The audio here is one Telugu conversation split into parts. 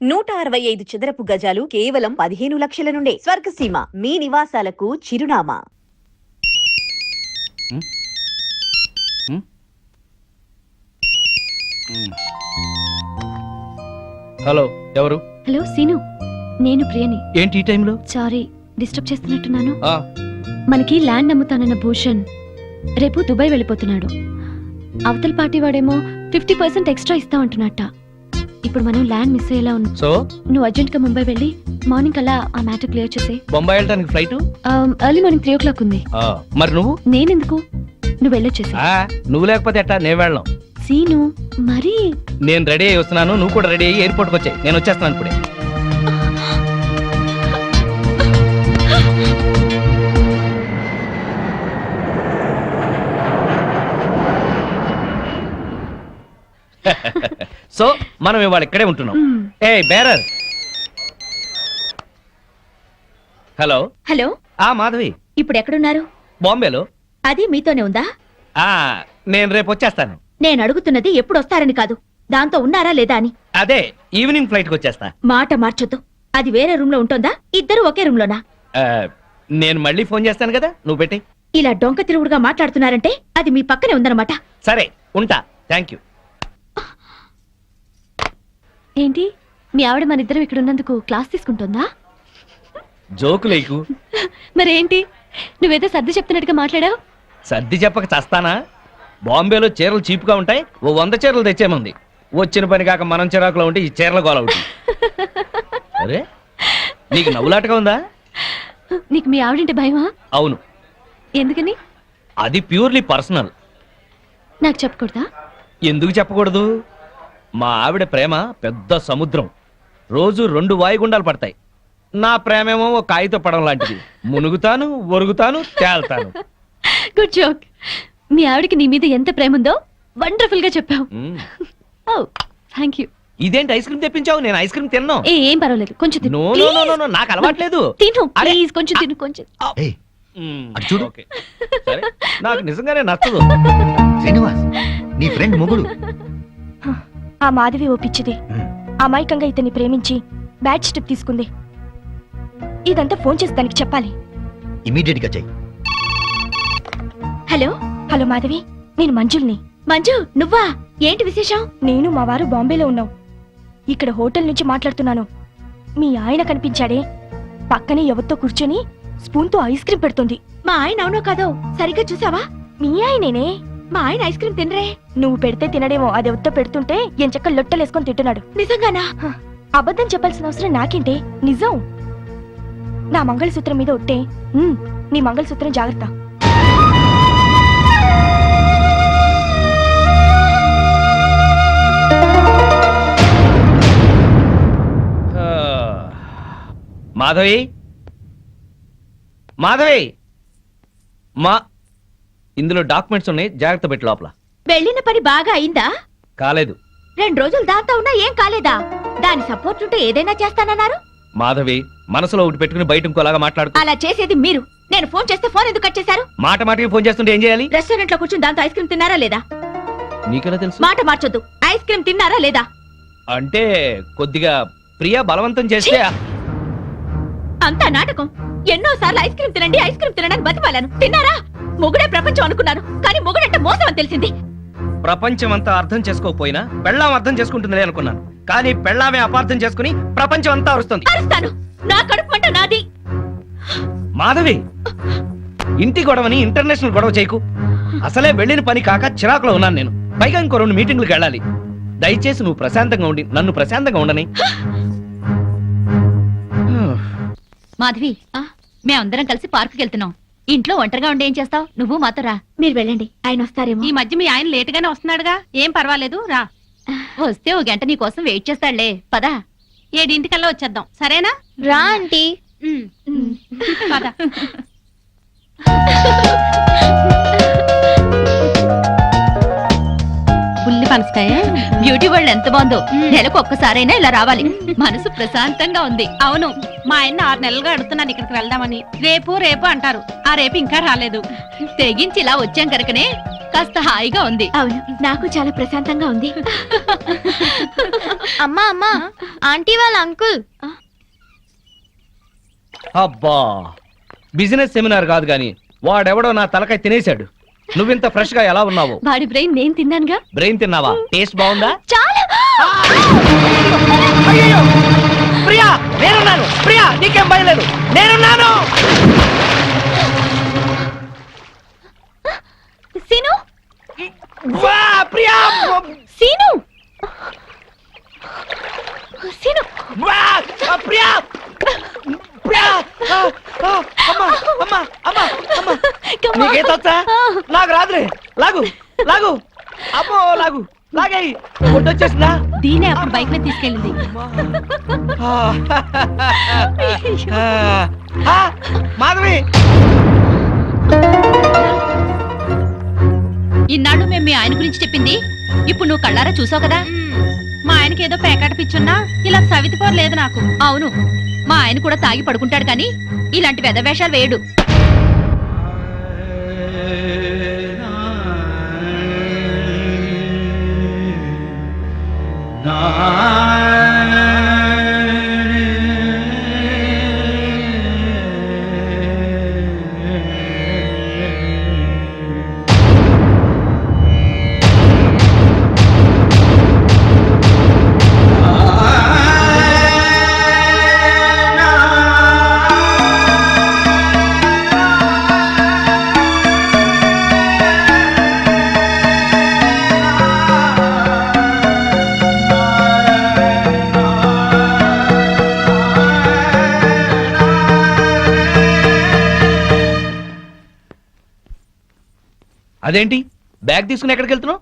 165 చదరపు గజాలు కేవలం 15 లక్షల నుండే. స్వర్గసీమ మీ నివాసాలకు చిరునామా. హలో, ఎవరు? హలో సీను, నేను ప్రియని. ఏంటి ఈ టైంలో? సారీ, డిస్టర్బ్ చేస్తున్నట్టున్నాను. మనకి ల్యాండ్ అమ్ముతానన్న భూషణ్ రేపు దుబాయ్ వెళ్ళిపోతున్నాడు. అవతల పార్టీ వాడేమో 50% ఎక్స్ట్రా ఇస్తా అంటున్నట్ట. ఇప్పుడు మనం ల్యాండ్ మిస్ అయ్యేలా ఉన్నాం. సో నువ్వు అర్జెంట్ గా ముంబై వెళ్ళి మార్నింగ్ అలా ఆ మ్యాటర్ క్లియర్ చేసే. బొంబాయి వెళ్ళడానికి ఫ్లైట్ ఎర్లీ మార్నింగ్ 3 o'clock ఉంది. మరి నువ్వు? నేనెందుకు, నువ్వు వెళ్ళొచ్చేసి. నువ్వు లేకపోతే ఎట్టా, నేను వెళ్ళాం. సీను మరి నేను రెడీ అయ్యి వస్తున్నాను, నువ్వు కూడా రెడీ అయ్యి ఎయిర్పోర్ట్కి వచ్చాయి. నేను వచ్చేస్తున్నాను ఇప్పుడే. సో మనం ఇవాళ ఇక్కడే ఉంటున్నాం. ఏ బేరర్. Hello hello. మాధవి, ఇప్పుడు ఎక్కడున్నారు? బాంబేలో. అది మీతోనే ఉందా? నేను రేపు వచ్చేస్తాను. నేను అడుగుతున్నది ఎప్పుడు వస్తారని కాదు, దాంతో ఉన్నారా లేదా అని. అదే ఈవినింగ్ ఫ్లైట్ కి వచ్చేస్తా. మాట మార్చొద్దు. అది వేరే రూమ్ లో ఉంటుందా, ఇద్దరు ఒకే రూమ్ లోనా? నేను మళ్ళీ ఫోన్ చేస్తాను కదా, నువ్వు పెట్టి. ఇలా డొంక తిరుగుడుగా మాట్లాడుతున్నారంటే అది మీ పక్కనే ఉందన్నమాట. సరే ఉంటా, థ్యాంక్ యూ. ఏంటి, మీ ఆవిడ మన ఇద్దరం ఇక్కడ ఉన్నందుకు క్లాస్ తీసుకుంటుందా? జోకు లేకు. మరేంటి, నువ్వేదో సర్ది చెప్తున్నట్టుగా మాట్లాడావు. సర్ది చెప్పక చస్తానా? బాంబేలో చీరలు చీప్గా ఉంటాయి, 100 చీరలు తెచ్చేమంది. వచ్చిన పని కాక మనం చిరాకులో ఉంటే ఈ చీరల గోల ఒకటి. అరే, నీకు నవ్వులాటగా ఉందా? నీకు మీ ఆవిడంటే భయమా? అవును. ఎందుకని? అది ప్యూర్లీ పర్సనల్. నాకు చెప్పకూడదా? ఎందుకు చెప్పకూడదు? మా ఆవిడ ప్రేమ పెద్ద సముద్రం, రోజు 2 వాయుగుండాలు పడతాయి. నా ప్రేమేమో ఒక కాగిత పడం లాంటిది, మునుగుతాను, ఒరుగుతాను, తేల్తాను. Good joke. మీ ఆవిడకి నీ మీద ఎంత ప్రేమ ఉందో వండర్ఫుల్ గా చెప్పావు. Thank you. ఇదేంటి ఐస్ క్రీమ్ తెప్పించావు? నేను ఐస్ క్రీమ్ తిన్నాను. ఏం పర్వాలేదు, కొంచెం తిను. నో, నాకు అలవాట్లేదు. తిను ప్లీజ్, కొంచెం తిను, కొంచెం. చూడు, సరే, నాకు నిజంగానే నచ్చదు. శ్రీనివాస్ నీ ఫ్రెండ్ మొగుడు. ఆ మాధవి ఓపిచ్చిది. అమాయకంగా ఇతన్ని ప్రేమించి బ్యాడ్ స్టెప్ తీసుకుంది. ఇదంతా ఫోన్ చేసి దానికి చెప్పాలి. ఇమీడియట్ గా చెయ్యి. హలో హలో మాధవి, నేను మంజుల్ని. మంజు, నువ్వా? ఏంటి విశేషం? నేను మా వారు బాంబేలో ఉన్నాం. ఇక్కడ హోటల్ నుంచి మాట్లాడుతున్నాను. మీ ఆయన కనిపించాడే, పక్కనే ఎవరితో కూర్చొని స్పూన్ తో ఐస్ క్రీమ్ పెడుతుంది. మా ఆయన అవునో కాదో సరిగ్గా చూసావా? మీ ఆయనేనే. మా ఆయన ఐస్ క్రీమ్ తినరే. నువ్వు పెడితే తినడేమో, అది ఎవరితో పెడుతుంటే ఎంచక్క లొట్టలేసుకొని తింటున్నాడు. నిజంగానా? అబద్ధం చెప్పాల్సిన అవసరం నాకేంటే, నిజం. నా మంగళసూత్రం మీద ఒట్టే. నీ మంగళసూత్రం జాగ్రత్త. మాధవి, మాధవి, ఇందులో డాక్యుమెంట్స్ ఉన్నాయి, జాగ్రత్త పెట్టి లోపల. వెళ్ళిన పని బాగా అయిందా? కాలేదు. 2 రోజులు దాంతో ఉన్నా ఏం కాలేదా? దాని సపోర్ట్ ఉంటే ఏదైనా చేస్తానన్నారు. మాధవి, మనసులో ఒకటి పెట్టుకుని బయట ఇంకోలాగా మాట్లాడు. అలా చేసేది మీరు. నేను ఫోన్ చేస్తే ఫోన్ ఎందుకు కట్ చేశారు? మాటికి ఫోన్ చేస్తుంటే ఏం చేయాలి? రెస్టారెంట్ లో కూర్చొని దాంతో ఐస్ క్రీమ్ తిన్నారా లేదా? నీకెలా తెలుసు? మాట మార్చొద్దు. ఐస్ క్రీమ్ తిన్నారా లేదా? అంటే కొద్దిగా ప్రియా బలవంతం చేస్తే. అంతా నాటకం. ఎన్నోసార్లు ఐస్ క్రీమ్ తినండి, ఐస్ క్రీమ్ తినడానికి బతిమాలను. తిన్నారా? మొగుడే ప్రపంచం అనుకున్నాను, కానీ మొగుడంటే మోసం అని తెలిసింది. ప్రపంచం అంతా అర్థం చేసుకోకపోయినా పెళ్ళాం అర్థం చేసుకుంటుందిలే అనుకున్నాను, కానీ పెళ్ళామే అపార్థం చేసుకుని ప్రపంచం అంతా అరుస్తుంది. అరుస్తాను, నా కడుపు మంట నాది. మాధవి, ఇంటి గొడవని ఇంటర్నేషనల్ గొడవ చేయకు. అసలే వెళ్ళిన పని కాక చిరాకులో ఉన్నాను నేను. పైగా ఇంకో 2 మీటింగ్లకు వెళ్ళాలి. దయచేసి నువ్వు ప్రశాంతంగా ఉండి నన్ను ప్రశాంతంగా ఉండని. మాధవి, మేమందరం కలిసి పార్కుకి వెళ్తున్నాం. ఇంట్లో ఒంటరిగా ఉండి ఏం చేస్తావు? నువ్వు మాతో రా. మీరు వెళ్ళండి, ఆయన వస్తారేమో. ఈ మధ్య మీ ఆయన లేటుగానే వస్తున్నాడుగా, ఏం పర్వాలేదు, రా. వస్తే 1 గంట నీ కోసం వెయిట్ చేస్తాడులే. పదా, 7 వచ్చేద్దాం, సరేనా? రా ఆంటీ. పద. పుల్లి పనసకాయ బ్యూటీ వరల్డ్ ఎంత బాగుందో. నెలకు ఒక్కసారైనా ఇలా రావాలి, మనసు ప్రశాంతంగా ఉంది. అవును, మా ఆయన 6 నెలలుగా అడుగుతున్నాను ఇక్కడికి వెళ్దామని. రేపు అంటారు, ఆ రేపు ఇంకా రాలేదు. తెగించి ఇలా వచ్చాం కనుకనే కాస్త హాయిగా ఉంది. అవును, నాకు చాలా ప్రశాంతంగా ఉంది. అమ్మా అమ్మా, ఆంటీ వాళ్ళ అంకుల్. అబ్బా బిజినెస్ సెమినార్ కాదు గాని వాడెవడో నా తలకాయ తినేశాడు. నువ్వింత ఫ్రెష్ గా ఎలా ఉన్నావు? వాడి బ్రెయిన్ నేను తిన్నానుగా. బ్రెయిన్ తిన్నావా? టేస్ట్ బాగుందా? చాలా. అయ్యయ్యో! ప్రియా నేనున్నాను. ప్రియా నీకేం భయం లేదు, నేనున్నాను. సీను, వా ప్రియా! Scene, scene. వా ప్రియా! ప్రియా! అమ్మా అమ్మా అమ్మా అమ్మా! నీకేతొచ్చా? నాకు రాదులే. లాగు లాగు. అమ్మో లాగు. లాగేయి. వచ్చేసిందా? దీనే అప్పుడు బైక్ మీద తీసుకెళ్ళింది. మాధవి ఇన్నాళ్ళు మేము మీ ఆయన గురించి చెప్పింది ఇప్పుడు నువ్వు కళ్ళారా చూసావు కదా. మా ఆయనకి ఏదో పేకాట పిచ్చున్నా ఇలా సవితిపోరు లేదు నాకు. అవును, మా ఆయన కూడా తాగి పడుకుంటాడు కానీ ఇలాంటి వెధవేషాలు వేయడు. అదేంటి బ్యాగ్ తీసుకుని ఎక్కడికి వెళ్తున్నావు?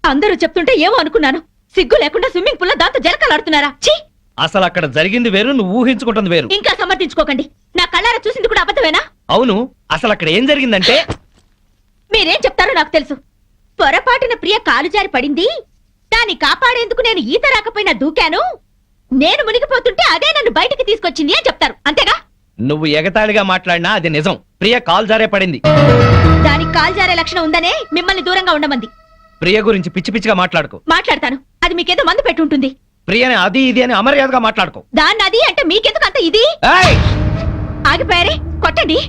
అందరూ చెప్తుంటే ఏమో అనుకున్నాను. సిగ్గు లేకుండా స్విమ్మింగ్ పూల్ లో దాంతో జలకలాడుతున్నారా? ఛీ! అసలు అక్కడ జరిగింది వేరు, నువ్వు ఊహించుకుంటుంది వేరు. ఇంకా సమర్థించుకోకండి. నా కళ్ళారా చూసింది కూడా అబద్ధమేనా? అవును, అసలు అక్కడ ఏం జరిగిందంటే మీరేం చెప్తారో నాకు తెలుసు. పొరపాటున ప్రియ కాలు జారి పడింది. దాన్ని కాపాడేందుకు నేను ఈత రాకపోయినా దూకాను. నేను మునిగిపోతుంటే అదే నన్ను బయటికి తీసుకొచ్చింది అని చెప్తారు, అంతేగా? నువ్వు ఎగతాళిగా మాట్లాడినా అది నిజం. ప్రియ కాల్ జారే పడింది. దానికి కాలు జారే లక్షణం ఉందనే మిమ్మల్ని దూరంగా ఉండమంది. ప్రియ గురించి పిచ్చి పిచ్చిగా మాట్లాడుకో. మాట్లాడతాను, అది మీకేదో మందు పెట్టుంటుంది. ప్రియని అది ఇది అని అమర్యాదగా మాట్లాడుకో. దాన్ని అది అంటే మీకెందుకు అంత ఇది? ఏయ్! ఆగిపోయారే, కొట్టండి.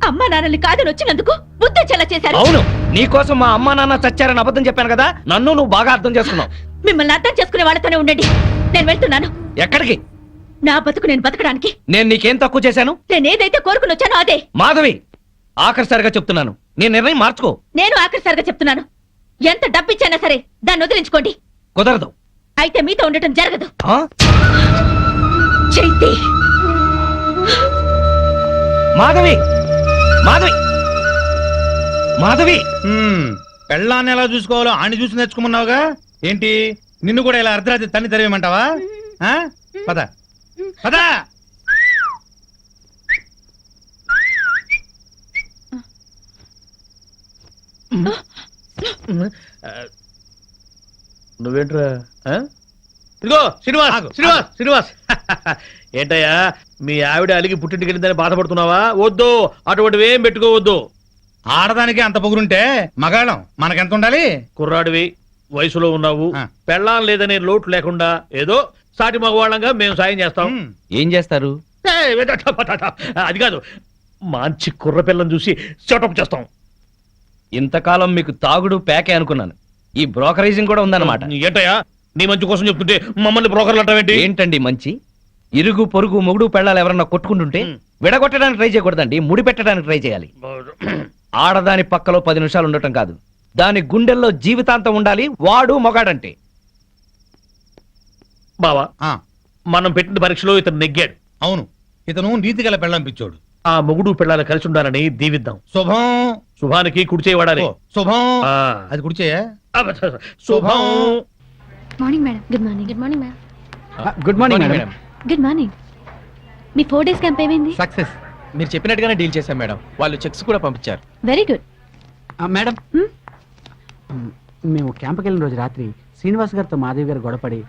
అమ్మా నాన్నల్ని కాదని వచ్చినందుకు బుద్ధి చెల్ల చేశారు. అవును, నీకోసం మా అమ్మా నాన్న చచ్చారని అబద్ధం చెప్పాను కదా, నన్ను నువ్వు బాగా అర్థం చేసుకున్నావు. మిమ్మల్ని అర్థం చేసుకునే వాళ్ళతోనే ఉండండి. నేను వెళ్తున్నాను. ఎక్కడికి? నా బతుకు నేను బతకడానికి. నేను నీకేం తక్కువ చేశాను? నేనేదైతే కోరుకుని వచ్చానో అదే. మాధవి, ఆఖరిసారిగా చెప్తున్నాను, నీ నిర్ణయం మార్చుకో. నేను ఆఖరిసారిగా చెప్తున్నాను, ఎంత డబ్బిచ్చైనా సరే దాన్ని వదిలించుకోండి. కుదరదు. అయితే మీతో ఉండటం జరగదు. ఆ? చైతి, మాధవి మాధవి మాధవి! పెళ్ళాన్ని ఎలా చూసుకోవాలో ఆని చూసి నేర్చుకోమన్నావుగా. ఏంటి నిన్ను కూడా ఇలా అర్ధరాత్రి తన్ని తరివేయమంటావా? ఆ? పద పద. నువ్వేంట్రా? ఇదిగో శ్రీనివాస్, శ్రీనివాస్, శ్రీనివాస్. ఏంటయ్యా మీ ఆవిడ అలిగి పుట్టింటికి వెళ్ళిందని బాధపడుతున్నావా? వద్దు, అటువంటివి ఏం పెట్టుకోవద్దు. ఆడదానికి అంత పొగురుంటే మగాళ్ళం మనకెంత ఉండాలి? కుర్రాడివి, వయసులో ఉన్నావు, పెళ్ళాం లేదనే లోటు లేకుండా ఏదో సాటి మగవాళ్ళంగా మేము సాయం చేస్తాం. ఏం చేస్తారు? అది కాదు, మంచి కుర్ర పిల్లని చూసి సెటప్ చేస్తాం. ఇంతకాలం మీకు తాగుడు ప్యాకే అనుకున్నాను, ఈ బ్రోకరేజింగ్ కూడా ఉందన్నమాట. ఏంటయ్యా నీ మంచి కోసం చెప్తుంటే మమ్మల్ని బ్రోకర్లు అంటావేంటి? ఏంటండి మంచి? ఇరుగు పొరుగు మొగుడు పెళ్ళాలు ఎవరన్నా కొట్టుకుంటుంటే విడగొట్టడానికి ట్రై చేయకూడదండి, ముడి పెట్టడానికి ట్రై చేయాలి. ఆడదాని పక్కలో 10 నిమిషాలు ఉండటం కాదు, దాని గుండెల్లో జీవితాంతం ఉండాలి. వాడు మొగాడంటే. బావా, మనం పెట్టిన పరీక్షలో ఇతను నెగ్గాడు. అవును, ఇతను నీతి గల పెళ్ళంపించోడు. ఆ మొగుడు పిల్లలు కలిసి ఉండాలని దీవిద్దాం. శుభం. శుభానికి కుడి చేయి వాడాలి. శుభం. ఆ. అది కుడిచేయా? శుభం. Morning madam. Good morning. Good morning madam. Good morning madam. Good morning. మీ 4 డేస్ క్యాంప్ ఏమైంది? సక్సెస్. మీరు చెప్పినట్టుగానే డీల్ చేశాం మేడం. వాళ్ళు చెక్స్ కూడా పంపించారు. Very good. మేడం, మేము క్యాంప్కి వెళ్ళిన రోజు రాత్రి శ్రీనివాస్ గారితో మాధవి గారు గొడవపడి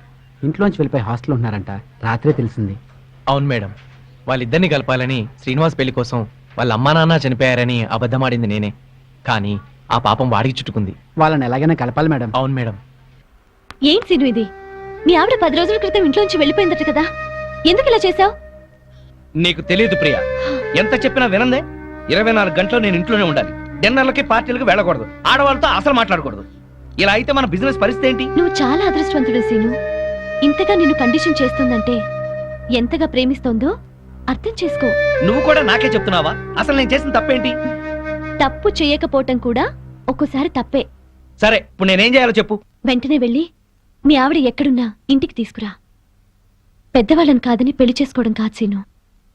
ఇంట్లోంచి వెళ్ళిపోయి హాస్టల్ ఉన్నారంట. రాత్రే తెలిసింది. అవును మేడం, వాళ్ళిద్దరిని కలపాలని శ్రీనివాస్ పెళ్లి కోసం వాళ్ళ అమ్మా నాన్న చనిపోయారని అబద్ధమాడింది నేనే. కానీ ఆ పాపం వాడికి చుట్టుకుంది. వాళ్ళని ఎలాగైనా కలపాలి మేడం. అవును మేడం. ఏం సీను ఇది? మీ ఆవిడ 10 రోజుల క్రితం ఇంట్లోంచి వెళ్ళిపోయిందట కదా, ఎందుకు ఇలా చేసావు? నీకు తెలియదు ప్రియా, ఎంత చెప్పినా వినందే. 24 గంటలు నేను ఇంట్లోనే ఉండాలి. డిన్నర్లకి పార్టీలకు వెళ్ళకూడదు, ఆడవాళ్ళతో అసలు మాట్లాడకూడదు. ఇలా అయితే మన బిజినెస్ పరిస్థితి ఏంటి? నువ్వు చాలా అదృష్టవంతుడు సీను. ఇంతగా నిన్ను కండిషన్ చేస్తుందంటే ఎంతగా ప్రేమిస్తోందో అర్థం చేసుకో. నువ్వు కూడా నాకే చెప్తున్నావా? అసలు నేను చేసిన తప్పేంటి? తప్పు చేయకపోవటం కూడా ఒక్కోసారి తప్పే. సరే, ఇప్పుడు నేనేం చేయాలో చెప్పు. వెంటనే వెళ్ళి మీ ఆవిడ ఎక్కడున్నా ఇంటికి తీసుకురా. పెద్దవాళ్ళని కాదని పెళ్లి చేసుకోవడం కాదు సీను.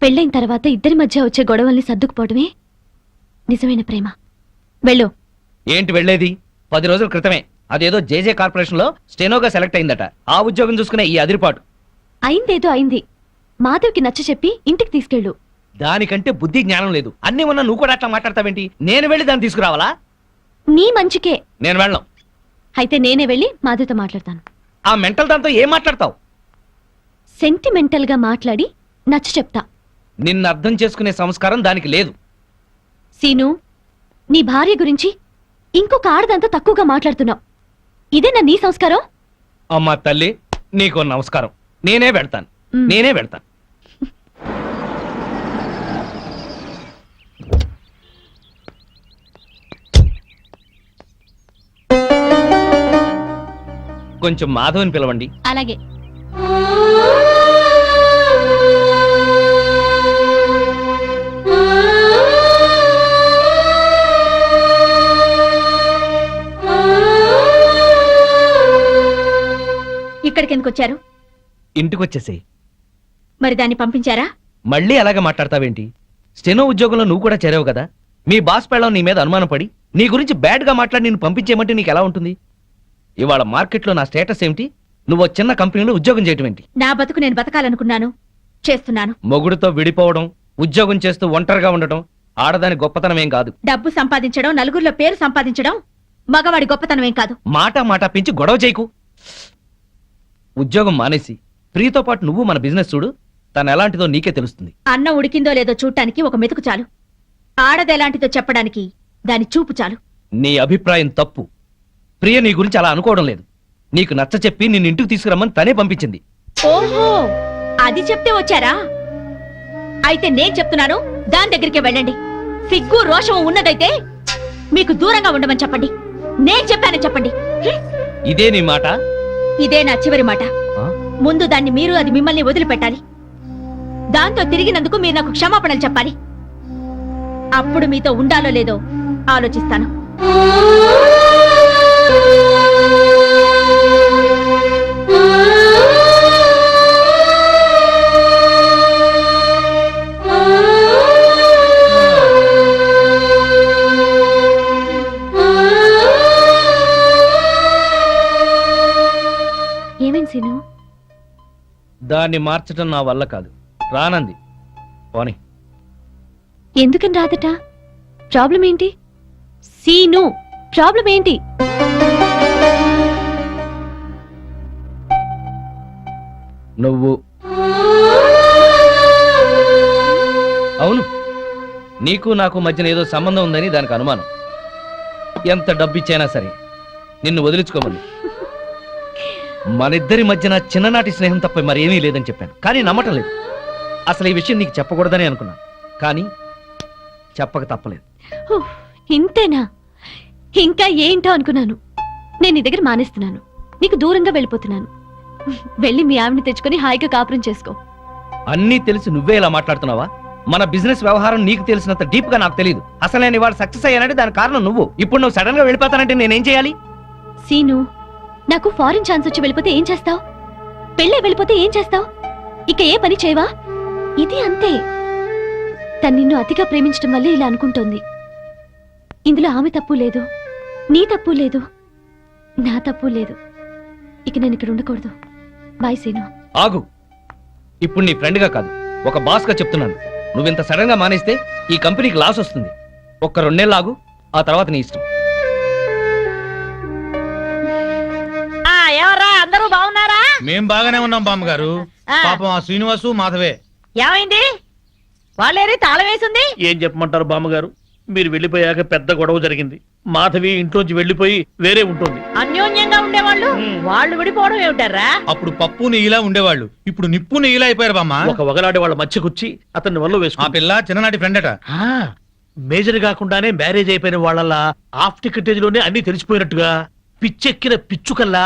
పెళ్ళైన తర్వాత ఇద్దరి మధ్య వచ్చే గొడవల్ని సర్దుకుపోవడమే నిజమైన ప్రేమ. వెళ్ళు. ఏంటి వెళ్ళేది? 10 రోజుల క్రితమే అదేదో జేజే కార్పొరేషన్ లో స్టెనోగా సెలెక్ట్ అయిందట. ఆ ఉద్యోగం చూసుకునే ఈ అదిరిపాటు. అయిందేదో అయింది. మాధవ్కి నచ్చ చెప్పి ఇంటికి తీసుకెళ్ళు. దానికంటే బుద్ధి జ్ఞానం లేదు. అన్ని ఉన్నా నువ్వు కూడా అట్లా మాట్లాడతావేంటి? నేను వెళ్ళి దాన్ని తీసుకురావాలా? నీ మంచికే. నేను వెళ్ళను. అయితే నేనే వెళ్ళి మాధవ్తో మాట్లాడతాను. ఆ మెంటల్ దాంతో ఏం మాట్లాడతావు? సెంటిమెంటల్ గా మాట్లాడి నచ్చ చెప్తా. నిన్ను అర్థం చేసుకునే సంస్కారం దానికి లేదు. సీను, నీ భార్య గురించి ఇంకొక ఆడదాంతో తక్కువగా మాట్లాడుతున్నావు. ఇదేనా నీ సంస్కారం? అమ్మా తల్లి, నీకు నమస్కారం. నేనే వెళ్తాను. నేనే వెళ్తాను. కొంచెం మాధవని పిలవండి. అలాగే. ఇక్కడికి ఎందుకు వచ్చారు? ఇంటికి వచ్చేసేయ్. మరి దాన్ని పంపించారా? మళ్ళీ అలాగే మాట్లాడతావేంటి? స్టెనో ఉద్యోగంలో నువ్వు కూడా చేరావు కదా. మీ బాస్ పెళ్ళం నీ మీద అనుమానం పడి నీ గురించి బ్యాడ్ గా మాట్లాడి నేను పంపించేయమంటే నీకు ఎలా ఉంటుంది? ఇవాళ మార్కెట్లో నా స్టేటస్ ఏమిటి? నువ్వు చిన్న కంపెనీలో ఉద్యోగం చేయటం ఏంటి? నా బతుకు నేను బతకాలనుకున్నాను, చేస్తున్నాను. మొగుడుతో విడిపోవడం, ఉద్యోగం చేస్తూ ఒంటరిగా ఉండటం ఆడదాని గొప్పతనం ఏం కాదు. డబ్బు సంపాదించడం, నలుగురిలో పేరు సంపాదించడం మగవాడి గొప్పతనం ఏం కాదు. మాట పెంచి గొడవ చేయకు. ఉద్యోగం మానేసి ప్రియతో పాటు నువ్వు మన బిజినెస్ చూడు. తను ఎలాంటిదో నీకే తెలుస్తుంది. అన్నం ఉడికిందో లేదో చూడటానికి ఒక మెతుకు చాలు. ఆడదెలాంటిదో చెప్పడానికి దాని చూపు చాలు. నీ అభిప్రాయం తప్పు. ప్రియ నీ గురించి అలా అనుకోవడం లేదు. నీకు నచ్చ చెప్పి నిన్ను ఇంటికి తీసుకురమ్మని తనే పంపించింది. ఓహో, అది చెప్తే వచ్చారా? అయితే నేను చెప్తున్నాను, దాని దగ్గరికే వెళ్ళండి. సిగ్గు రోషం ఉన్నదైతే మీకు దూరంగా ఉండమని చెప్పండి. నేను చెప్పానని చెప్పండి. ఇదే నీ మాట? ఇదే నా చివరి మాట. ఆ? ముందు దాన్ని మీరు, అది మిమ్మల్ని వదిలిపెట్టాలి. దాంతో తిరిగినందుకు మీరు నాకు క్షమాపణలు చెప్పాలి. అప్పుడు మీతో ఉండాలో లేదో ఆలోచిస్తాను. ఏమైంది సీను? దాన్ని మార్చడం నా వల్ల కాదు. రానంది. పోనీ. ఎందుకని రాదట? ప్రాబ్లం ఏంటి? సీను, ప్రాబ్లం ఏంటి? నువ్వు. అవును, నీకు నాకు మధ్యన ఏదో సంబంధం ఉందని దానికి అనుమానం. ఎంత డబ్బిచ్చైనా సరే నిన్ను వదిలించుకోమని. మనిద్దరి మధ్యన చిన్ననాటి స్నేహం తప్ప మరేమీ లేదని చెప్పాను, కానీ నమ్మటం లేదు. అసలు ఈ విషయం నీకు చెప్పకూడదని అనుకున్నాను, కానీ చెప్పక తప్పలేదు. ఉఫ్, ఇంతేనా? ఇంకా ఏంటో అనుకున్నాను. నేను నీ దగ్గర మానేస్తున్నాను, నీకు దూరంగా వెళ్ళిపోతున్నాను. వెళ్ళి మీ ఆవిడని తెచ్చుకొని హాయిగా కాపురం చేసుకో. అన్నీ తెలిసి నువ్వే ఇలా మాట్లాడుతున్నావా? మన బిజినెస్ వ్యవహారం నీకు తెలిసినంత డీప్ గా నాకు తెలియదు. అసలు నేను ఇవాళ సక్సెస్ అయ్యానంటే దాని కారణం నువ్వు. ఇప్పుడు నువ్వు సడన్ గా వెళ్ళిపోతానంటే నేనేం చేయాలి? సీను, నాకు ఫారిన్ ఛాన్స్ వచ్చి వెళ్ళిపోతే ఏం చేస్తావు? పెళ్ళే వెళ్ళిపోతే ఏం చేస్తావు? ఇక ఏ పని చేయవా? ఇది అంతే. తను నిన్ను అతిగా ప్రేమించడం వల్లే ఇలా అనుకుంటోంది. ఇందులో ఆమె తప్పు లేదు, నీ తప్పు లేదు, నా తప్పు లేదు. ఇక నేను ఇక్కడ ఉండకూడదు. బాయ్ సీను. ఆగు. ఇప్పుడు నీ ఫ్రెండ్ గా కాదు, ఒక బాస్ గా చెప్తున్నాను. నువ్వింత సడన్ గా మానేస్తే ఈ కంపెనీకి లాస్ వస్తుంది. ఒక్క 2 నెలలు ఆగు, ఆ తర్వాత నీ ఇష్టం. ఎవరా, అందరూ బాగున్నారా? మేం బాగానే ఉన్నాం బామ్మగారు. పాపం ఆ శ్రీనివాసు మాధవే. ఏమైంది? వాళ్ళేరి తాళం వేసింది. ఏం చెప్పమంటారు బామ్మగారు? మీరు వెళ్ళిపోయాక పెద్ద గొడవ జరిగింది. మాధవి ఇంట్లోంచి వెళ్ళిపోయి వేరే ఉంటుంది. అన్యోన్యంగా ఉండేవాళ్ళు వాళ్ళు విడిపోవడం ఏమిటారా? అప్పుడు పప్పు నెయ్యిలా ఉండేవాళ్ళు, ఇప్పుడు నిప్పు నెయ్యిలా అయిపోయారు బామ్మ. ఒక వగలాడే వాళ్ళ మధ్యకొచ్చి అతన్ని వల్ల ఆ వేసుకున్నా. పిల్ల చిన్ననాటి ఫ్రెండ్ అట. మేజర్ కాకుండానే మ్యారేజ్ అయిపోయిన వాళ్ళ హాఫ్ టికెటేజ్ లోనే అన్ని తెలిసిపోయినట్టుగా పిచ్చెక్కిన పిచ్చుకల్లా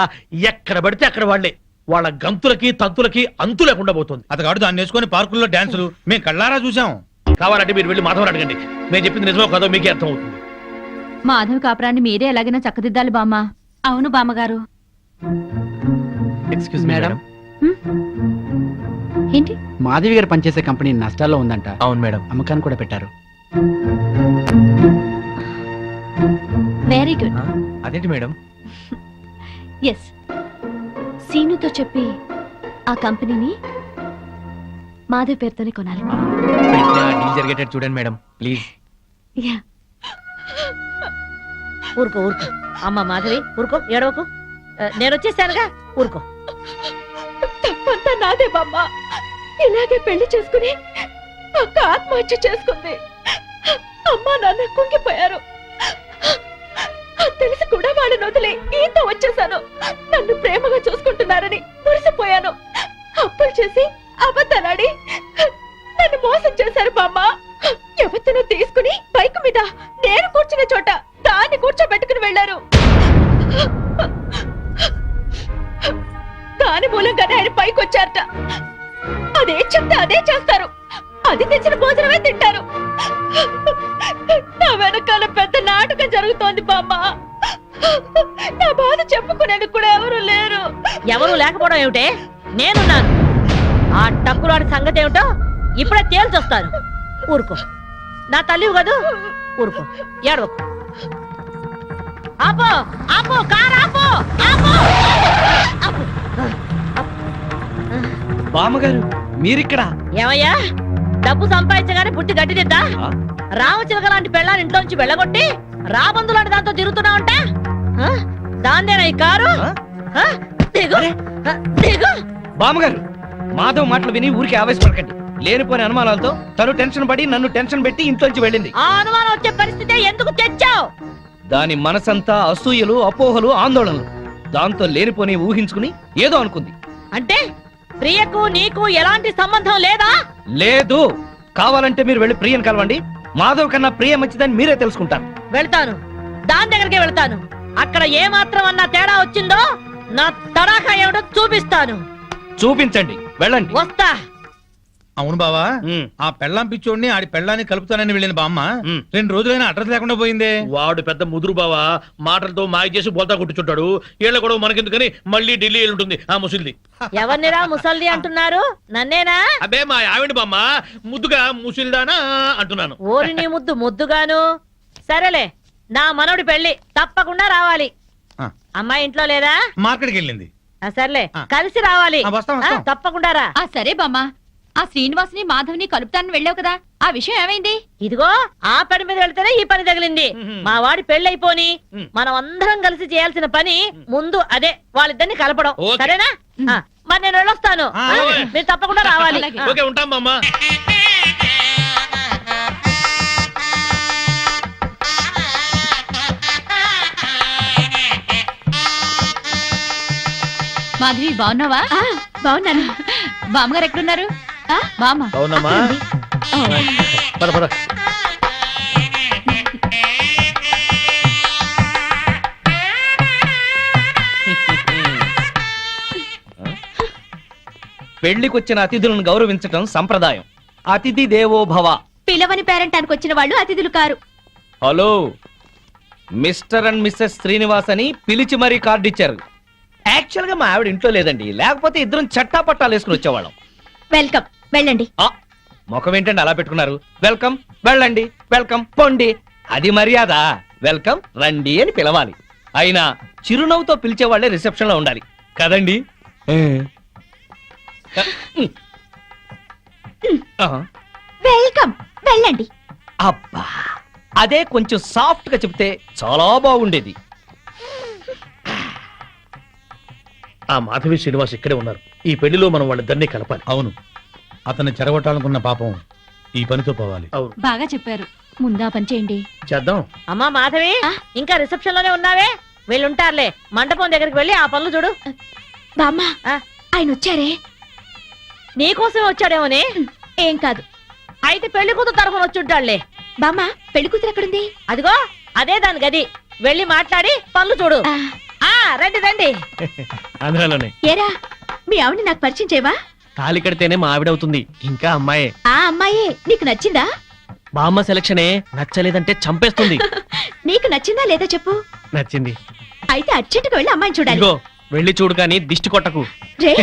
ఎక్కడ పడితే అక్కడ వాళ్లే. వాళ్ళ గంతులకి తంతులకి అంతు లేకుండా పోతుంది. అతగాడు దాన్ని వేసుకొని పార్కుల్లో డాన్సులు మేము కళ్ళారా చూసాం. కావాలంటే మీరు వెళ్ళి మాధవ్ అడగండి, నేను చెప్పింది నిజమో కాదో మీకే అర్థం అవుతుంది. మాధవి కాపురాన్ని మీరే ఎలాగైనా చక్కదిద్దాలి బామ్మ. అవును బామ్మగారు. ఎక్స్క్యూజ్ మేడం, ఏంటి? మాధవి గారు పనిచేసే కంపెనీ నష్టాల్లో ఉందంట. అవును మేడం. అమ్మకాన్ని కూడా పెట్టారు. Very good. అదేంటి మేడం? ఎస్, సీనుతో చెప్పి ఆ కంపెనీని మాధవి పేరుతోనే కొనాలి. డీల్ జరిగేటట్టు చూడండి మేడం ప్లీజ్. యా. ఊరుకో ఊరుకో అమ్మ మాధవి, ఊరుకో, ఏడవకు. నేను వచ్చేసానుగా, ఊరుకో. తప్పంతా నాదే బామ్మ. ఇలాగే పెళ్లి చేసుకుని అక్క ఆత్మహత్య చేసుకుంది. అమ్మా నాన్న కుంగిపోయారు. తెలిసి కూడా వాళ్ళని వదిలే ఈత వచ్చేసాను. నన్ను ప్రేమగా చూసుకుంటున్నారని మురిసిపోయాను. అప్పులు చేసి అబద్ధాలాడి నన్ను మోసం చేశారు బామ్మ. ఎవరినో తీసుకుని బైక్ మీద నేను కూర్చున్న చోట దాన్ని కూర్చోబెట్టుకుని వెళ్లారు. దాని మూలంగానే ఆయన పైకి వచ్చారట. అదే చెప్తే అదే చేస్తారు. అది తెచ్చిన భోజనమే తింటారు. నా వెనకాల పెద్ద నాటకం జరుగుతోంది బామ్మ. నా బాధ చెప్పుకునేందుకు కూడా ఎవరు లేరు. ఎవరు లేకపోవడం ఏమిటే? నేనున్నాను. ఆ టక్కులాడి సంగతి ఏమిటో ఇప్పుడే తేల్చొస్తాను. ఊరుకో, నా తల్లివి కదూ, ఊరుకో, ఏడవకు. ఆపో ఆపో, కారు ఆపో, ఆపో, ఆపో. బామ్మగారు మీరిక్కడ? ఏమయ్యా, డబ్బు సంపాదించగానే పుట్టి గడ్డి తిద్దా? రామచిలక లాంటి పెళ్ళాన్ని ఇంట్లోంచి వెళ్ళగొట్టి రాబందు లాంటి దాంతో తిరుగుతున్నావంట. దాన్నేనా ఈ కారు? దిగు, దిగు. బామ్మగారు మాధవ్ మాటలు విని ఊరికి ఆవేశపడకండి. లేనిపోయిన అనుమానాలతో తను టెన్షన్ పడి నన్ను టెన్షన్ పెట్టి ఇంట్లోంచి వెళ్ళింది. ఆ అనుమానం వచ్చే పరిస్థితి ఎందుకు తెచ్చావు? దాని మనసంతా అసూయలు, అపోహలు, ఆందోళనలు. దాంతో లేనిపోని ఊహించుకుని ఏదో అనుకుంది. అంటే ప్రియకు నీకు ఎలాంటి సంబంధం లేదా? లేదు. కావాలంటే మీరు వెళ్ళి ప్రియని కలవండి. మాధవ్ కన్నా ప్రియ మంచిదని మీరే తెలుసుకుంటారు. వెళ్తాను, దాని దగ్గరికి వెళ్తాను. అక్కడ ఏ మాత్రం అన్నా తేడా వచ్చిందో నా తడాఖా ఏమిటో చూపిస్తాను. చూపించండి, వెళ్ళండి. వస్తా. అవును బావా, ఉమ్. ఆ పెళ్ళాం పిచ్చోడిని ఆడి పెళ్ళాన్ని కలుపుతానని వెళ్ళిన బామ్మ ఉమ్. 2 రోజులైనా అడ్రస్ లేకుండా పోయిందే. వాడు పెద్ద ముదురు బావా, మాటలతో మాయ చేసి బోల్తా కొట్టుచుంటాడు. ఏళ్ళ కూడా మనకెందుకని మళ్ళీ ఢిల్లీ వెళ్ళి ఉంటుంది ఆ ముసిల్ది. ఎవరినిరా ముసల్ది అంటున్నారు? నన్నేనా? అబే మా ఆవిడ బామ్మ, ముద్దుగా ముసిల్దానా అంటున్నాను. ఓరి నీ ముద్దు ముద్దుగాను. సరేలే, నా మనవడి పెళ్లి తప్పకుండా రావాలి. ఆ. అమ్మాయి ఇంట్లో లేదా? మార్కెట్కి వెళ్ళింది. సర్లే, ఆ. కలిసి రావాలి. వస్తాం, వస్తాం. తప్పకుండా రా. ఆ సరే బామ్మ, ఆ శ్రీనివాసుని మాధవ్ని కలుపుతానని వెళ్ళావు కదా, ఆ విషయం ఏమైంది? ఇదిగో ఆ పని మీద వెళ్తేనే ఈ పని తగిలింది. మా వాడి పెళ్ళైపోని మనం అందరం కలిసి చేయాల్సిన పని ముందు అదే, వాళ్ళిద్దరిని కలపడం. ఓకే. సరేనా? మరి నేను వెళ్ళొస్తాను. ఆ, ఓకే. మీరు తప్పకుండా రావాలి. ఓకే, ఉంటాం బామ్మ. మాధవి బాగున్నావా? బాగున్నాను. బామ్మగారు ఎక్కడున్నారు? బామ్మ అవునమ్మా, పద పద. పెళ్లికొచ్చిన అతిథులను గౌరవించటం సంప్రదాయం. అతిథి దేవో భవ. పిలవని పేరెంటానికి వచ్చిన వాళ్ళు అతిథులు కారు. Hello, mister and missus Srinivas అని పిలిచి మరీ కార్డు ఇచ్చారు. యాక్చువల్ గా మా ఆవిడ ఇంట్లో లేదండి, లేకపోతే ఇద్దరం చట్టా పట్టాలు వేసుకుని వచ్చేవాళ్ళం. వెల్కమ్, వెళ్ళండి. ముఖం ఏంటండి అలా పెట్టుకున్నారు? వెల్కమ్, వెళ్ళండి, వెల్కమ్, పొండి. అది మర్యాద. వెల్కమ్, రండి అని పిలవాలి. అయినా చిరునవ్వుతో పిలిచే వాళ్ళే రిసెప్షన్ లో ఉండాలి కదండి. వెల్కమ్, వెళ్ళండి. అబ్బా, అదే కొంచెం సాఫ్ట్ గా చెప్తే చాలా బాగుండేది. ఆ మాధవి శ్రీనివాస్ ఇక్కడే ఉన్నారు. ఈ పెళ్లిలో మనం వాళ్ళిద్దరినీ కలపాలి. అవును, అతన్ని చెరగొట్టాలనుకున్న పాపం ఈ పనితో పోవాలి. అవును బాగా చెప్పారు. ముందా పని చేయండి. చేద్దాం. అమ్మా మాధవి, ఇంకా రిసెప్షన్ లోనే ఉన్నావే? వీళ్ళుంటారులే, మండపం దగ్గరికి వెళ్ళి ఆ పనులు చూడు. బామ్మ, ఆ? ఆయన వచ్చారే? నీకోసమే వచ్చాడేమోనే. ఏం కాదు. అయితే పెళ్లి కూతురు తరఫున వచ్చుంటాడులే. బామ్మ, పెళ్లి కూతురు ఎక్కడుంది? అదిగో అదే దాని గది. వెళ్ళి మాట్లాడి పనులు చూడు. ఆ రండి రండి. ఆంధ్రాలోనే. ఏరా, మీ ఆవిడ నాకు పరిచయం చేయవా? తాళి కడితేనే మా ఆవిడ అవుతుంది, ఇంకా అమ్మాయే. ఆ అమ్మాయి నీకు నచ్చిందా? బామ్మ సెలక్షనే నచ్చలేదంటే చంపేస్తుంది. నీకు నచ్చిందా లేదా చెప్పు. నచ్చింది. అయితే అర్జెంటుగా వెళ్ళి అమ్మాయిని చూడాలి. ఇదిగో వెళ్ళి చూడు కానీ దిష్టి కొట్టకు. రే,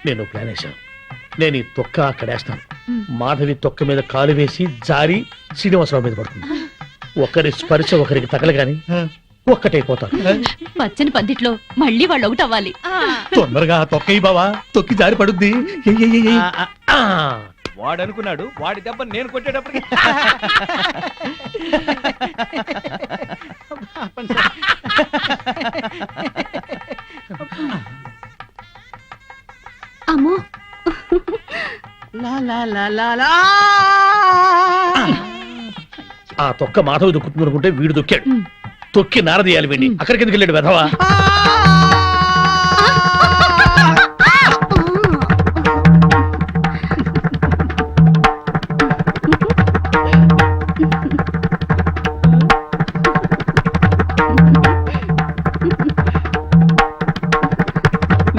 నేను ప్లాన్ వేశాను. నేను ఈ తొక్క అక్కడేస్తాను. మాధవి తొక్క మీద కాలు వేసి జారి శ్రీనివాసరావు మీద పడుతుంది. ఒకరి స్పర్శ ఒకరికి తగలగాని ఒక్కటైపోతారు. పచ్చని పందిట్లో మళ్ళీ వాళ్ళు ఒకటి అవ్వాలి. తొందరగా తొక్కయి బావా, తొక్కి జారి పడుద్ది. వాడు అనుకున్నాడు వాడి దెబ్బ నేను కొట్టేటప్పటికి అమ్మో, ఆ తొక్క మాధవి దొక్కుతుంది అనుకుంటే వీడు దొక్కాడు. తొక్కి నారదీయాలి వీడిని. అక్కడికి ఎందుకు వెళ్ళాడు వెధవా?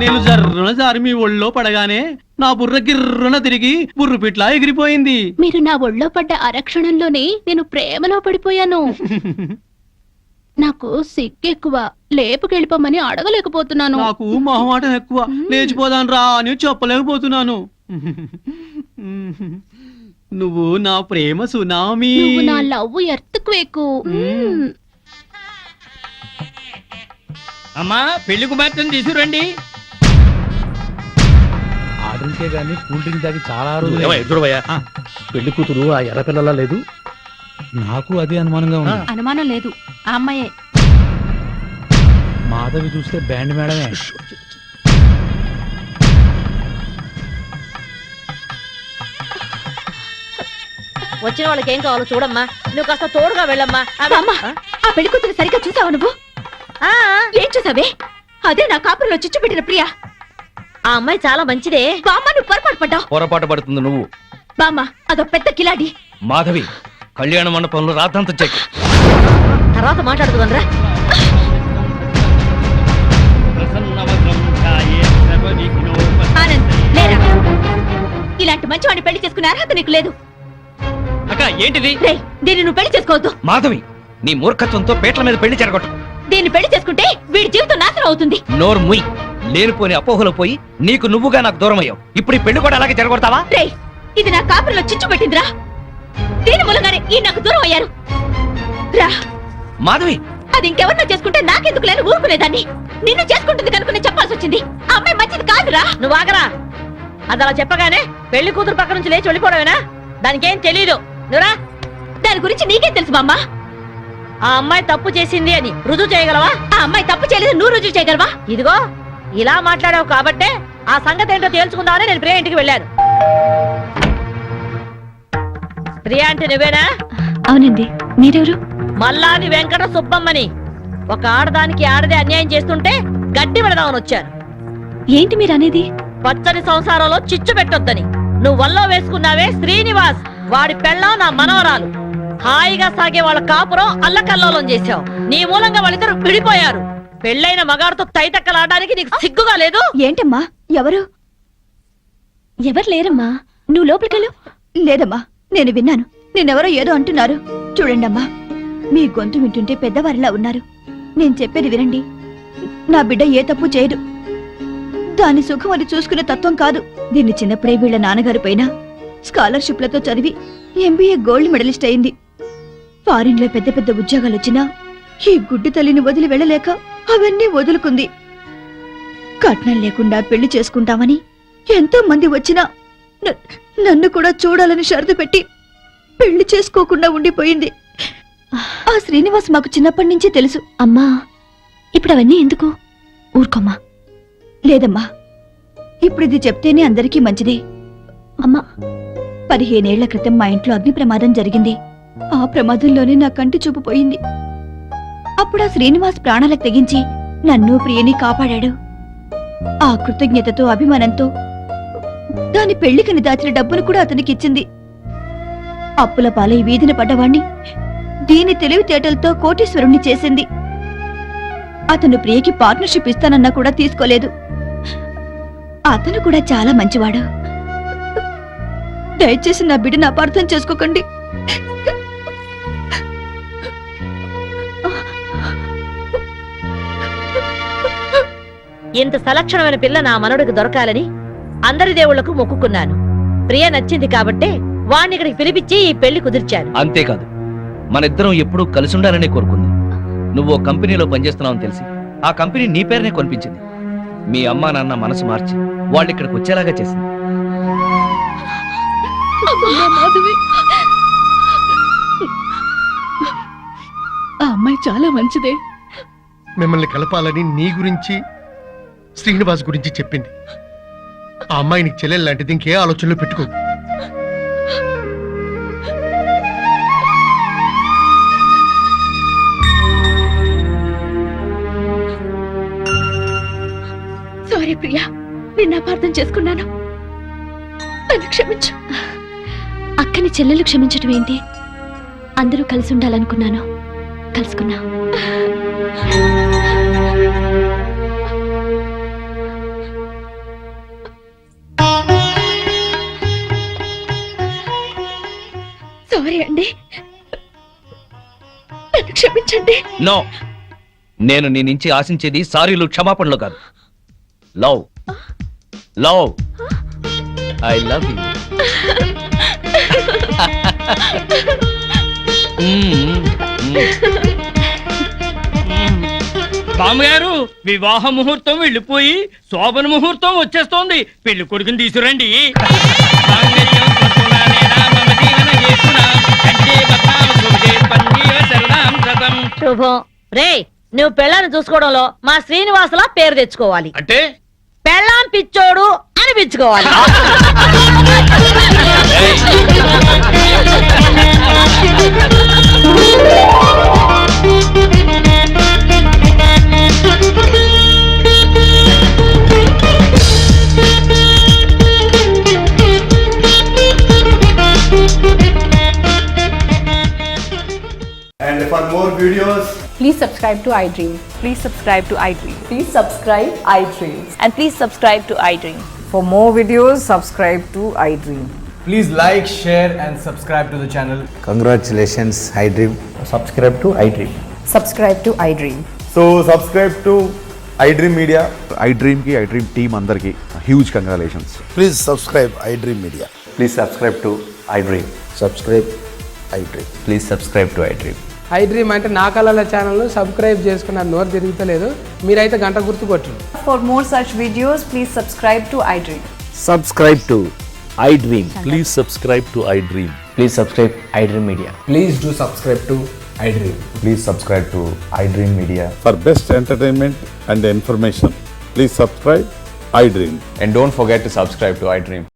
నేను జర్రున జారి మీ ఒళ్ళో పడగానే నా బుర్ర గిర్రున తిరిగి బుర్రు పిట్లా ఎగిరిపోయింది. మీరు నా ఒళ్ళో పడ్డ అరక్షణంలోనే నేను ప్రేమలో పడిపోయాను. నాకు సిగ్గెక్కువ, లేపుకెళ్ళిపోమని అడగలేకపోతున్నాను. నాకు మొహమాటం ఎక్కువ, లేచిపోదాను రా అని చెప్పలేకపోతున్నాను. నువ్వు నా ప్రేమ సునామీ. నువ్వు నా లవ్ ఎర్త్క్వేక్. అమ్మా పెళ్లి కుమార్తెను తీసుకురండి. ఆ డ్రింకే గానీ కూల్ డ్రింక్ తాగి చాలా ఏమయ్య, రోజులు. చూడవయ్యా, పెళ్లి కూతురు ఆ ఎర్ర పిల్లలా లేదు. నాకు అదే అనుమానంగా ఉంది. అనుమానం లేదు, ఆ అమ్మాయే. మాధవి చూస్తే బ్యాండ్ మేడమే. వచ్చిన వాళ్ళకి ఏం కావాలో చూడమ్మా. నువ్వు కాస్త తోడుగా వెళ్ళమ్మా. బామ్మ, ఆ పెళ్లి కూతురు సరిగ్గా చూసావా నువ్వు? ఆ, ఏం చూసావే? అదే నా కాపురంలో చిచ్చు పెట్టిన ప్రియ. ఆ అమ్మాయి చాలా మంచిదే. బామ్మ, నువ్వు పొరపాటు పడ్డావు. పొరపాటు పడుతుంది నువ్వు. బామ్మ, అదో పెద్ద కిలాడి. మాధవి కళ్యాణ మండపంలో రాద్ధాంతం చెక్. తర్వాత మాట్లాడుతుందరా. ఆనంద్, లేరా. ఇలాంటి మంచివాడిని పెళ్లి చేసుకునే అర్హత నీకు లేదు. అక్క ఏంటిది? రేయ్, దీన్ని నువ్వు పెళ్లి చేసుకోవద్దు. మాధవి నీ మూర్ఖత్వంతో పేట్ల మీద పెళ్లి చెరగొట్టు. దీన్ని పెళ్లి చేసుకుంటే వీడి జీవితం నాశనం అవుతుంది. నోరు ముయ్. లేనిపోని అపోహలో పోయి నీకు నువ్వుగా నాకు దూరం అయ్యావు. ఇప్పుడు ఈ పెళ్లి కూడా అలాగే చెరగొడతావా? రేయ్, ఇది నా కాపురంలో చిచ్చు పెట్టిందిరా. దీని మూలంగానే ఈ నాకు దూరం అయ్యారు. రా, మాధవి అది ఇంకెవరినో చేసుకుంటే నాకెందుకు లేని ఊరుకునేదాన్ని. నిన్ను చేసుకుంటుంది కనుక నేను చెప్పాల్సి వచ్చింది. ఆ అమ్మాయి మంచిది కాదురా. నువ్వు ఆగరా. అది అలా చెప్పగానే పెళ్లి కూతురు పక్క నుంచి లేచి వెళ్ళిపోవడమేనా? దానికేం తెలీదు. నువ్వురా. దాని గురించి నీకేం తెలుసు బామ్మ? ఆ అమ్మాయి తప్పు చేసింది అని రుజువు చేయగలవా? ఆ అమ్మాయి తప్పు చేయలేదు, నువ్వు రుజువు చేయగలవా? ఇదిగో ఇలా మాట్లాడావు కాబట్టే ఆ సంగతి ఏంటో తేల్చుకుందామని నేను ప్రియా ఇంటికి వెళ్ళాను. ప్రియా అంటే నువ్వేనా? అవునండి, మీరెవరు? మల్లాది వెంకట సుబ్బమ్మని. ఒక ఆడదానికి ఆడదే అన్యాయం చేస్తుంటే గట్టి పెడదామని వచ్చాను. ఏంటి మీరు అనేది? పచ్చని సంసారంలో చిచ్చు పెట్టొద్దని. నువ్వు వల్లో వేసుకున్నావే శ్రీనివాస్, వాడి పెళ్ళాం నా మనవరాలు. హాయిగా సాగే వాళ్ళ కాపురం అల్లకల్లోలం చేశావు. నీ మూలంగా వాళ్ళిద్దరు విడిపోయారు. పెళ్ళైన మగాడితో తైతక్కలాడడానికి నీకు సిగ్గుగా లేదు? ఏంటమ్మా, ఎవరు? ఎవరు లేరమ్మా, నువ్వు లోపలికెళ్ళు. లేదమ్మా, నేను విన్నాను. నేనెవరో ఏదో అంటున్నారు. చూడండమ్మా, మీ గొంతు వింటుంటే పెద్దవారిలా ఉన్నారు. నేను చెప్పేది వినండి. నా బిడ్డ ఏ తప్పు చేయదు. దాని సుఖం అది చూసుకునే తత్వం కాదు. దీన్ని చిన్నప్పుడే వీళ్ళ నాన్నగారి పైన స్కాలర్షిప్లతో చదివి ఎంబీఏ గోల్డ్ మెడలిస్ట్ అయింది. ఫారిన్ లో పెద్ద పెద్ద ఉద్యోగాలు వచ్చినా ఈ గుడ్డి తల్లిని వదిలి వెళ్ళలేక అవన్నీ వదులుకుంది. కట్నం లేకుండా పెళ్లి చేసుకుంటామని ఎంతో మంది వచ్చినా నన్ను కూడా చూడాలని షరతు పెట్టి పెళ్లి చేసుకోకుండా ఉండిపోయింది. ఆ శ్రీనివాస్ మాకు చిన్నప్పటి నుంచే తెలుసు. అమ్మా, ఇప్పుడు అవన్నీ ఎందుకు? ఊరుకోమ్మా. లేదమ్మా, ఇప్పుడు ఇది చెప్తేనే అందరికీ మంచిది. అమ్మా, 15 ఏళ్ల క్రితం మా ఇంట్లో అగ్ని ప్రమాదం జరిగింది. ఆ ప్రమాదంలోనే నా కంటి చూపు పోయింది. అప్పుడు ఆ శ్రీనివాస్ ప్రాణాలకు తెగించి నన్ను ప్రియని కాపాడాడు. ఆ కృతజ్ఞతతో అభిమానంతో దాని పెళ్లికని దాచిన డబ్బును కూడా అతనికి ఇచ్చింది. అప్పుల పాలై వీధిన పడ్డవాణ్ణి దీని తెలివితేటలతో కోటీశ్వరుణ్ణి చేసింది. అతను ప్రియకి పార్ట్నర్షిప్ ఇస్తానన్నా కూడా తీసుకోలేదు. అతను కూడా చాలా మంచివాడు. దయచేసి నా బిడ్డను అపార్థం చేసుకోకండి. ఇంత సలక్షణమైన పిల్ల నా మనవడికి దొరకాలని అందరి దేవుళ్లకు మొక్కుకున్నాను. ప్రియ నచ్చింది కాబట్టే వాణ్ణి ఇక్కడికి పిలిపించి ఈ పెళ్లి కుదిర్చాను. అంతేకాదు, మనిద్దరం ఎప్పుడూ కలిసి ఉండాలనే కోరుకుంది. నువ్వు ఓ కంపెనీలో పనిచేస్తున్నావని తెలిసి ఆ కంపెనీ నీ పేరునే కొనిపించింది. మీ అమ్మా నాన్న మనసు మార్చి వాళ్ళు ఇక్కడికి వచ్చేలాగా చేసింది. మాధవి, ఆ అమ్మాయి చాలా మంచిదే. మిమ్మల్ని కలపాలని నీ గురించి శ్రీనివాస్ గురించి చెప్పింది. ఆ అమ్మాయి నీకు చెల్లెలు లాంటిది, ఇంకే ఆలోచనలు పెట్టుకో. సారీ ప్రియా, నిన్ను అపార్థం చేసుకున్నాను. నన్ను క్షమించు. అక్కని చెల్లెలు క్షమించటం ఏంటి? అందరూ కలిసి ఉండాలనుకున్నాను, కలుసుకున్నా. సారీ అండి, నన్ను క్షమించండి. నో, నేను నీ నుంచి ఆశించేది సారీలు క్షమాపణలు కాదు. Love, love, I love you. బామ్మగారు, వివాహ ముహూర్తం వెళ్ళిపోయి శోభన ముహూర్తం వచ్చేస్తోంది. పెళ్లి కొడుకుని తీసుకురండి. శుభం. రే, నువ్వు పెళ్ళాన్ని చూసుకోవడంలో మా శ్రీనివాసులా పేరు తెచ్చుకోవాలి. అంటే పెళ్ళాం పిచ్చోడు అనిపించుకోవాలి. And for more videos, Please subscribe to iDream. Please subscribe to iDream. Please subscribe iDream. And please subscribe to iDream. For more videos, subscribe to iDream. please like, share and subscribe to the channel. Congratulations iDream. Subscribe to iDream. Subscribe to iDream. So subscribe to iDream Media. iDream की iDream team अंदर की huge congratulations. Please subscribe iDream media. Please subscribe to iDream. Subscribe iDream. Please subscribe to iDream. iDream అంటే నా కళల ఛానల్ సబ్స్క్రైబ్ చేసుకున్న నోరు తిరుగుతలేదు. మీరైతే గంట గుర్తు కొట్టండి. For more such videos, please subscribe to iDream. Subscribe to iDream. Please subscribe to iDream. Please subscribe iDream Media. Please do subscribe to iDream. Please subscribe to iDream Media. For best entertainment and information, please subscribe iDream. And don't forget to subscribe to iDream.